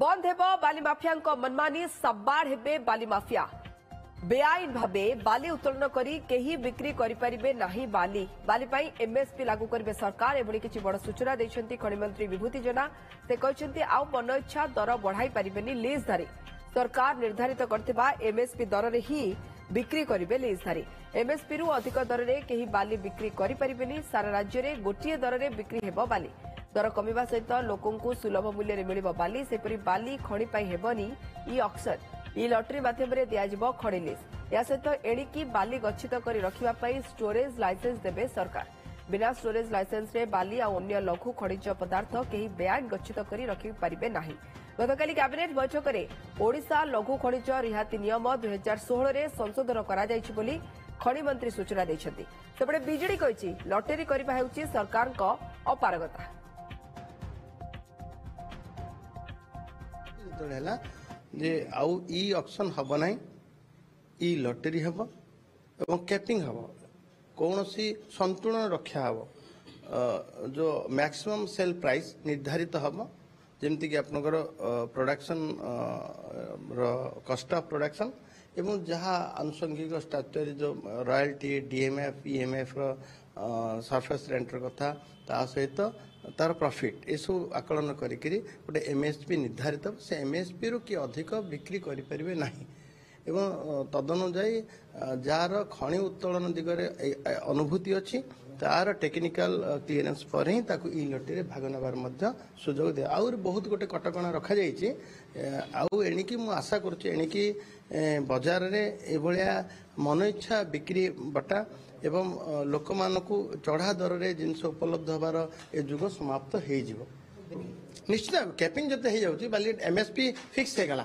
बंद हेब बाली माफिया मनमानी सब्बाड़ हेबे बाली माफिया बेआईन भावे बाली उत्तोलन करी केही बिक्री करिपारिबे नाही बाली बाली पाई एमएसपी लागू करिबे सरकार एभली किछि बड़ सूचना दैछन्ती खनि मंत्री विभूति जेना से कहछन्ती आउ मन इच्छा दर बढ़ाई पारिबेनी लीजधारी सरकार निर्धारित करथिबा एमएसपी दर रे ही बिक्री करिबे लीजधारी एमएसपी रु अधिक दर रे केही बाली बिक्री करिपारिबेनी सारा राज्य रे गोटिए दर रे बिक्री हेबो बाली दर कमिबा सहित लोकंकु सुलभ मूल्य रे मिलिबो बाली सेपरि बाली खणी पाई हेबनी ई ऑक्शन ई लॉटरी माध्यम रे दियाजिबो खणी लीज या सहित एणिकी बाली गच्छित करी रखिबा पाई स्टोरेज लाइसेंस देबे सरकार बिना स्टोरेज लाइसेंस रे बाली आ अन्य लघु खनिज पदार्थ केही बेआईन गच्छित करी रखि पारिबे नाही गतकाली कैबिनेट बैठक में ओडिशा लघु खनिज रिहाती नियम 2016 रे संशोधन करा जायछि बोली खनि मंत्री सूचना दैछन्ती सेपटे बीजेडी कहिछि लॉटरी करिबा हेउछि सरकार को अपारगता जे आउ ई ऑक्शन हब ना ई लॉटरी हब एवं कैपिंग हब कौन सी संतुलन रक्षा हब जो मैक्सिमम सेल प्राइस निर्धारित हब जमती कि आपनकर प्रोडक्शन कॉस्ट ऑफ प्रोडक्शन एवं जहाँ आनुषंगिक स्ट्रक्चर जो रॉयल्टी डीएमएफ ईएमएफ सरफेस रेंटर कथा ता सहित तार प्रॉफिट ये सब आकलन करी गोटे एमएसपी निर्धारित से एमएसपी रु कि अधिक बिक्री करि परिबे नाही एवं तदनुजाई जार खनि उत्तोलन दिगरे अनुभूति अच्छी तार टेक्निकल क्लीयरेंस पर ही ताकू ई लॉटरी भाग नबार मध्य सुजोग दे आउर बहुत गोटे कटकणा रखा जाइछि आउ एणिकी मु आशा करूछि एणिकी बाजार रे एभलिया मन इच्छा बिक्री बटा एवं लोक मानकू चढ़ा दर रे जिनस उपलब्ध हबार ए जुग समाप्त हो जिवो निश्चित कैपिंग जते हो जाउछि बाली एमएसपी फिक्स हे गला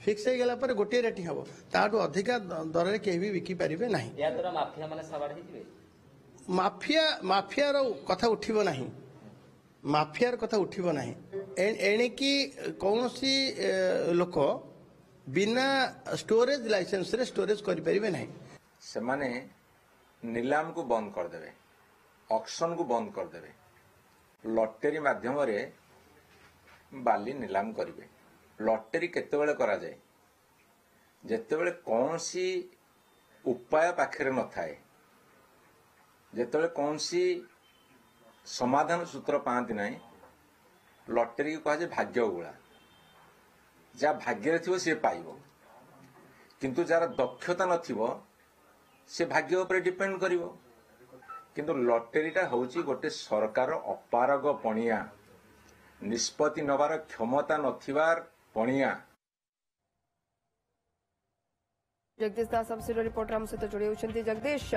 फिक्स हो गला पर गोटे रेट हबो ताटू अधिका दर रे केही भी बिकी परिबे नाही या तोरा माफिया माने सवाड हे जिवे माफियार कथा उठिब नाही माफियार कथा उठिब नाही एणिकी कौनसी लोक बिना स्टोरेज लाइसेंस रे स्टोरेज करि परिबे नाही से माने नीलाम को बंद कर देवे ऑक्शन को बंद कर देवे लॉटरी माध्यम रे बाली नीलाम करिवे लॉटरी केतेबेले करा जाए जेतेबेले कौनसी उपाय पाखरे न थाए जेतेबेले कौनसी समाधान सूत्र पाती ना लॉटरी को कहा भाग्य गुला जहाँ भाग्य थी सी पाइब किंतु जार दक्षता नथिबो से भाग्य उपर डिपेंड करिवो किंतु लॉटरीटा होची गोटे सरकार अपारग पणिया निष्पत्ति नबार क्षमता नथिबार पणिया जगदीश दास सबसे रिपोर्टर हम सहित जोड़ी होछन्ती जगदीश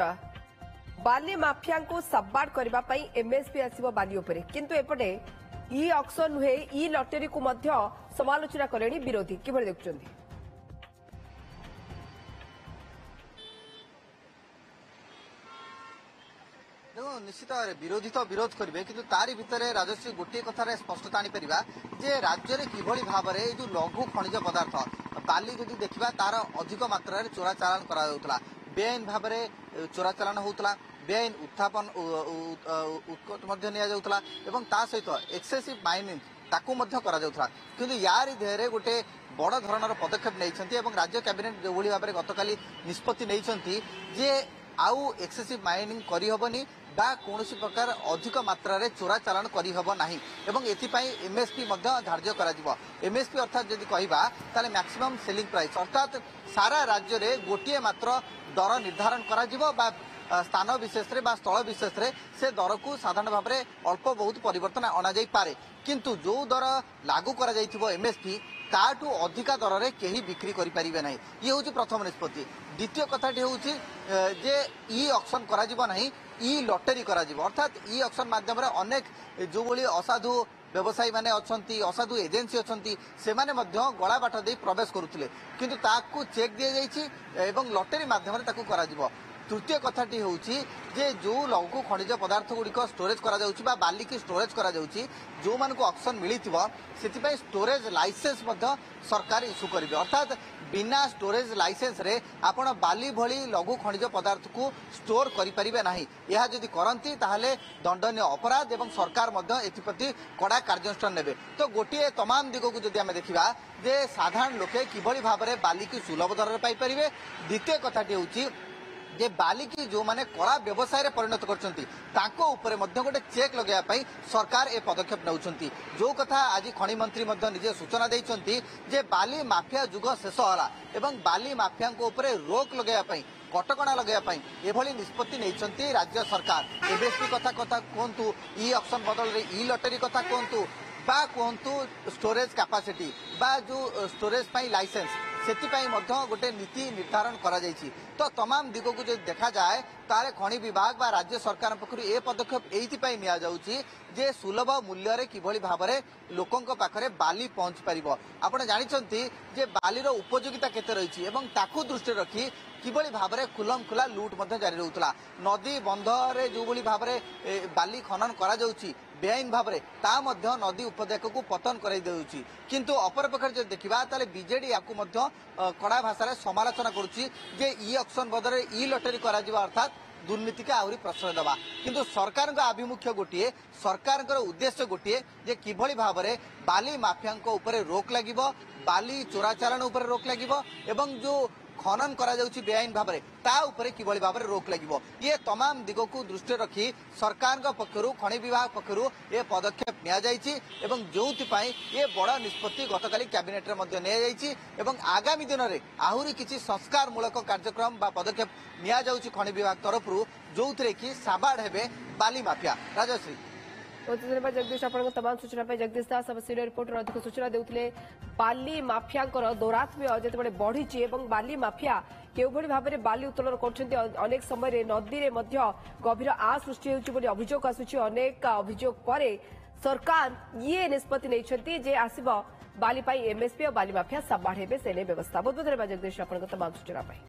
बाली माफिया को सब्बाड़ करबा पई एमएसपी आसीबो बाली उपरे किंतु एपटे ई ऑक्शन हुए ई लॉटरी को मध्य समालोचना करेनी विरोधी किभଳି देखुछन्ती देखो निश्चित भाव विरोधी तो विरोध करेंगे किंतु तारी भितर राजश्री गोटे कथार स्पष्टता आनी परिबा जे राज्य में किभଳି भाव जो लघु खनिज पदार्थ बाली जदि देखा तार अधिक मात्रा चोराचालान करा बेआईन भाव में चोराचालान होता बेआईन उत्थापन उत्कट एवं ता सहित एक्सेसिव माइनिंग ताकू किंतु यार देहरे गोटे बड़ धरणर पदक्षेप नहीं राज्य कैबिनेट जो भाव में गतकाली निष्पत्ति नहीं जे आउ एक्सेसिव माइनिंग करहबनी बा कौन प्रकार अधिक मात्रा रे चोरा चालान करहब नाही एवं एथिपाई एमएसपी धार्य करा एमएसपी अर्थात जदि कहबा ताले मैक्सिमम सेलिंग प्राइस अर्थात सारा राज्य रे गोटिए मात्र दर निर्धारण करा जिवो बा स्थान विशेष रे बा स्थल विशेष रे से दर को साधारण भाव में अल्प बहुत परिवर्तन अना जाई पारे किंतु जो दर लागू करा जाइथिबो एमएसपी ताठू अधिका दर रे केही बिक्री करि परिबे नाही ये होची प्रथम निष्पत्ति द्वितीय कथाटी होची जे ई ऑक्शन करा जिवो नाही ई लॉटरी करा जिवो अर्थात ई ऑक्शन माध्यम रे अनेक जो बोली असाधु व्यवसायी माने अछंती असाधु एजेंसी अछंती से माने मध्य गला बाट दे प्रवेश करुथिले किंतु ताकू चेक दिया जाइछि एवं लॉटरी माध्यम रे ताकू करा जिवो तृतीय कथाटी होउछि जे जो लघु खनिज पदार्थ गुड़िक स्टोरेज करा जाउछि बा बाली की स्टोरेज करा जाउछि जो मान को ऑप्शन मिलिथिबो सेति पई स्टोरेज लाइसेंस मध्य सरकार इश्यू करिवे अर्थात बिना स्टोरेज लाइसेंस रे आपण बाली भली लघु खनिज पदार्थ को स्टोर करि परिबे नाही यह जदि करंती ताहले दंडनीय अपराध एवं सरकार मध्य एथिप्रति कड़ा कार्यानुष्ठान नेबे तो गोटे तमाम दिगो को जदि आमे देखिबा जे साधारण लोके किभली भाबरे बाली की सुलभ दर रे पाई परिबे द्वितीय कथाटी होउछि जे बाली की जो माने कड़ा व्यवसाय रे परिणत करछंती ताको ऊपर मध्य गोटे चेक लगाया पई सरकार ए पदक्षेप नउछंती जो कथा आज खनि मंत्री मध्य निजे सूचना दैछंती जे बाली माफिया जुग शेष होला एवं बाली माफिया को ऊपर रोक लगाया पई कटकणा लगाया पई एभली निष्पत्ति नैछंती राज्य सरकार एबीएसपी कथा कथा कोंतु ई ऑक्शन बदल रे ई लॉटरी कथा कोंतु बा कोंतु स्टोरेज कैपेसिटी बा जो स्टोरेज पई लाइसेंस सेतिपाई मध्य गोटे नीति निर्धारण करा जायछि तो तमाम दिगो को जो देखा जाए तारे खनि विभाग बा राज्य सरकार पक्षरु ए पदक्षेप एइतिपाई निया जाउछि जे सुलभ मूल्य रे किभली भाबरे लोकंक पाखरे बाली पहुंच परिबो आपण जानिछंती जे बाली रो उपयोगिता केते रहिछि एवं ताकू दृष्टि रखी किभली भाबरे खुलम खुला लूट मध्य जारी रहउतला नदी बंध रे जो भली भाबरे बाली खनन करा जाउछि बेआईन भाबरे ता मध्य नदी उपदेक को पतन कराई देउछि किंतु अपर पक्षर जो देखिबा ताले बीजेडी याकू मध्य कड़ा भाषा रे समालोचना करूछि जे ई ऑक्शन बदले ई लॉटरी करा जिबा अर्थात दुर्नीति के आहरी प्रश्रय दबा किंतु सरकार आभिमुख्य गोटे सरकार उद्देश्य गोटे जे किभली भाबरे बाली माफिया ऊपर रोक लागिबो बाली चोराचालान ऊपर रोक लागिबो एवं जो खनन करा जाउछि बेआईन भाबरे ता ऊपर किभली भाबरे रोक लागिबो ये तमाम दिगो को दृष्टि रखी सरकार पक्षरु खनि विभाग पक्षरु ये पदक्षेप निया जाइछि एवं जोथि पई ये बड़ा निष्पत्ति गतकाली कैबिनेट रे मध्य निया जाइछि एवं आगामी दिन रे आहुरी किछि संस्कार मूलक कार्यक्रम बा पदक्षेप निया जाउछि खनि विभाग तरफरु जोथरे कि साबाड हेबे बाली माफिया राजश्री बहुत धन्यवाद जगदीश आपन तमाम सूचना पे जगदीश दास अब सीनियर रिपोर्टर अधिक सूचना देउतले बाली माफिया दौरात्म्य जेते बढ़ी एवं बाली माफिया केउभली भाबरे बाली उत्तोलन करछन्ती अनेक समय रे नदी रे मध्य गभीर आ सृष्टि होउछि बोली अभियोग आसुछि अनेक अभियोग परे सरकार ये निष्पत्ति नैछन्ती जे आसीबो बाली पाई एमएसपी और बाली माफिया सब बाढ़ेबे से व्यवस्था बहुत बहुत धन्यवाद जगदीश आपन तमाम सूचना पाई।